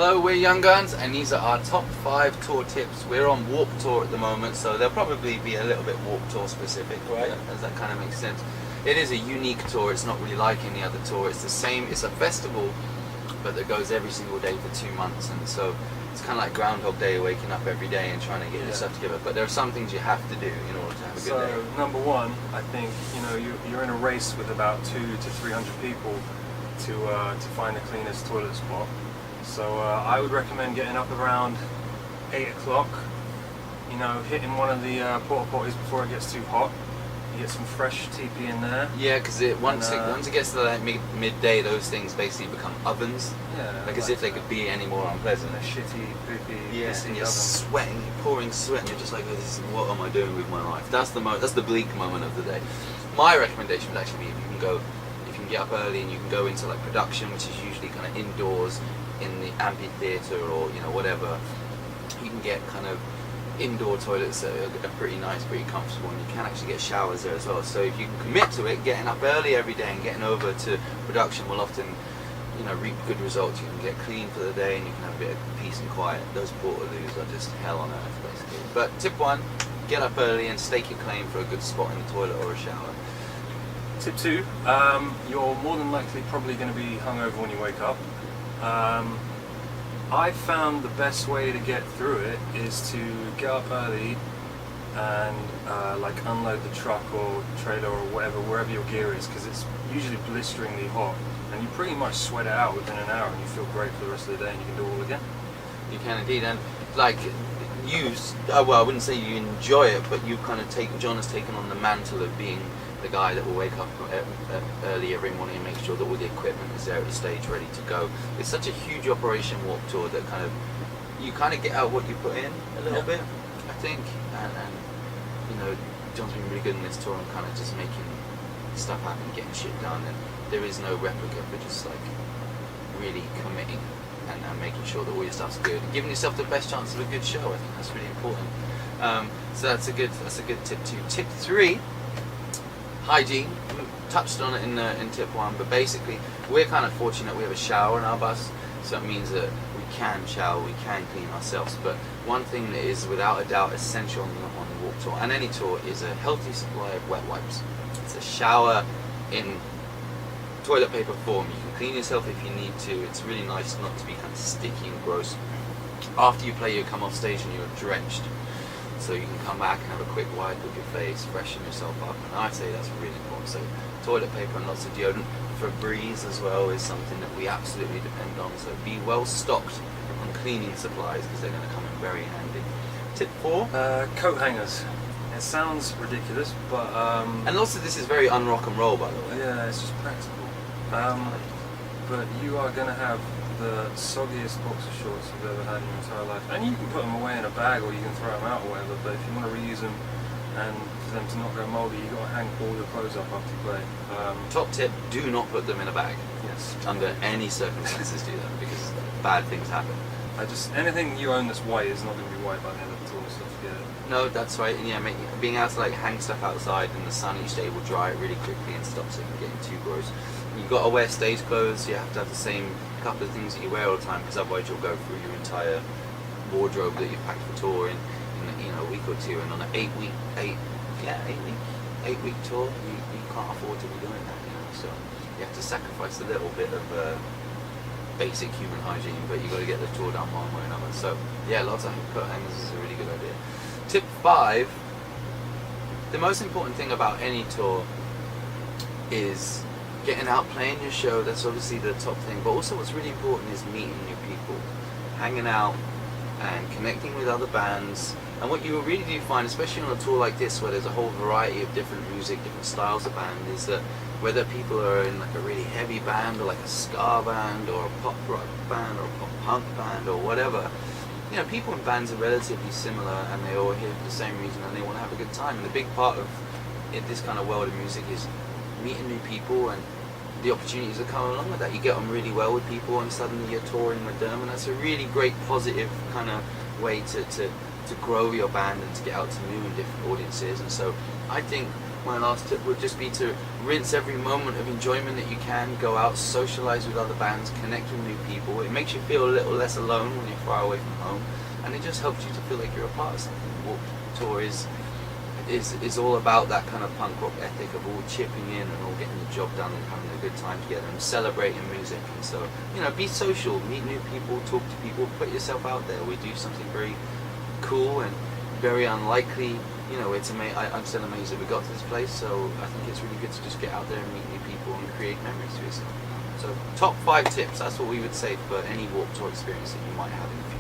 Hello, we're Young Guns, and these are our top 5 tour tips. We're on Warped Tour at the moment, so they'll probably be a little bit Warped Tour specific, right? As that kind of makes sense. It is a unique tour. It's not really like any other tour. It's the same. It's a festival, but that goes every single day for 2 months, and so it's kind of like Groundhog Day, waking up every day and trying to get yourself together. But there are some things you have to do in order to have a good day. So number one, I think you're in a race with about 200 to 300 people to find the cleanest toilet spot. So I would recommend getting up around 8 o'clock, hitting one of the porta potties before it gets too hot. You get some fresh TP in there. Yeah, because once it gets to like midday, those things basically become ovens. Yeah. Like as if they could be any more unpleasant. A shitty, poopy, pissy and you're oven. sweating, you're pouring sweat, and you're just like, what am I doing with my life? That's the bleak moment of the day. My recommendation would actually be if you can get up early and you can go into like production, which is usually kind of indoors in the Amphitheater or whatever. You can get kind of indoor toilets that are pretty nice, pretty comfortable, and you can actually get showers there as well. So if you can commit to it, getting up early every day and getting over to production will often reap good results. You can get clean for the day and you can have a bit of peace and quiet. Those portaloos are just hell on earth basically. But tip 1, get up early and stake your claim for a good spot in the toilet or a shower. Tip 2, you're more than likely probably going to be hungover when you wake up. I found the best way to get through it is to get up early and unload the truck or trailer or wherever your gear is, because it's usually blisteringly hot and you pretty much sweat it out within an hour and you feel great for the rest of the day and you can do it all again. You can indeed, and I wouldn't say you enjoy it, but you kind of John has taken on the mantle of being the guy that will wake up early every morning and make sure that all the equipment is there at the stage ready to go. It's such a huge operation, Warped Tour, that you get out what you put in a little bit, I think, and John's been really good in this tour and kind of just making stuff happen, getting shit done, and there is no replica for just like really committing and making sure that all your stuff's good, and giving yourself the best chance of a good show. I think that's really important. So that's a good tip 2. Tip 3. Hygiene. We touched on it in tip 1, but basically we're kind of fortunate we have a shower in our bus, so it means that we can shower, we can clean ourselves. But one thing that is without a doubt essential on the Warped Tour and any tour is a healthy supply of wet wipes. It's a shower in toilet paper form. You can clean yourself if you need to. It's really nice not to be kind of sticky and gross. After you play, you come off stage and you're drenched. So you can come back and have a quick wipe of your face, freshen yourself up, and I'd say that's really important. So toilet paper and lots of deodorant. Febreze as well is something that we absolutely depend on. So be well stocked on cleaning supplies because they're going to come in very handy. Tip 4. Coat hangers. It sounds ridiculous, but and also this is very un-rock and roll, by the way. Yeah, it's just practical. But you are going to have the soggiest boxer shorts you've ever had in your entire life, and you can put them away in a bag or you can throw them out or whatever, but if you want to reuse them and for them to not go mouldy, you've got to hang all your clothes up after you play. Top tip, do not put them in a bag. Yes. Under any circumstances do that, because bad things happen. Anything you own that's white is not going to be white by the end of the tour, so forget it. No, that's right, and yeah, being able to hang stuff outside in the sun each day will dry it really quickly and stops it from getting too gross. You've got to wear stage clothes, so you have to have the same couple of things that you wear all the time, because otherwise you'll go through your entire wardrobe that you've packed for tour in a week or two, and on an 8 week tour you can't afford to be doing that, so you have to sacrifice a little bit of basic human hygiene, but you've got to get the tour done one way or another. So yeah, lots of coat hangers is a really good idea. Tip 5, the most important thing about any tour is getting out, playing your show. That's obviously the top thing, but also what's really important is meeting new people, hanging out and connecting with other bands. And what you really do find, especially on a tour like this where there's a whole variety of different music, different styles of band, is that whether people are in a really heavy band or a ska band or a pop rock band or a pop punk band or whatever, people in bands are relatively similar and they're all here for the same reason and they want to have a good time. And the big part of this kind of world of music is meeting new people and the opportunities that come along with that. You get on really well with people and suddenly you're touring with them, and that's a really great positive kind of way to to grow your band and to get out to new and different audiences. And so I think my last tip would just be to rinse every moment of enjoyment that you can, go out, socialize with other bands, connect with new people. It makes you feel a little less alone when you're far away from home, and it just helps you to feel like you're a part of something. Warped Tour is all about that kind of punk rock ethic of all chipping in and all getting the job done and having a good time together and celebrating music. And so, you know, be social, meet new people, talk to people, put yourself out there. We do something very cool and very unlikely. You know, I'm still amazed that we got to this place, so I think it's really good to just get out there and meet new people and create memories for yourself. So top 5 tips, that's what we would say for any Warped Tour experience that you might have in the future.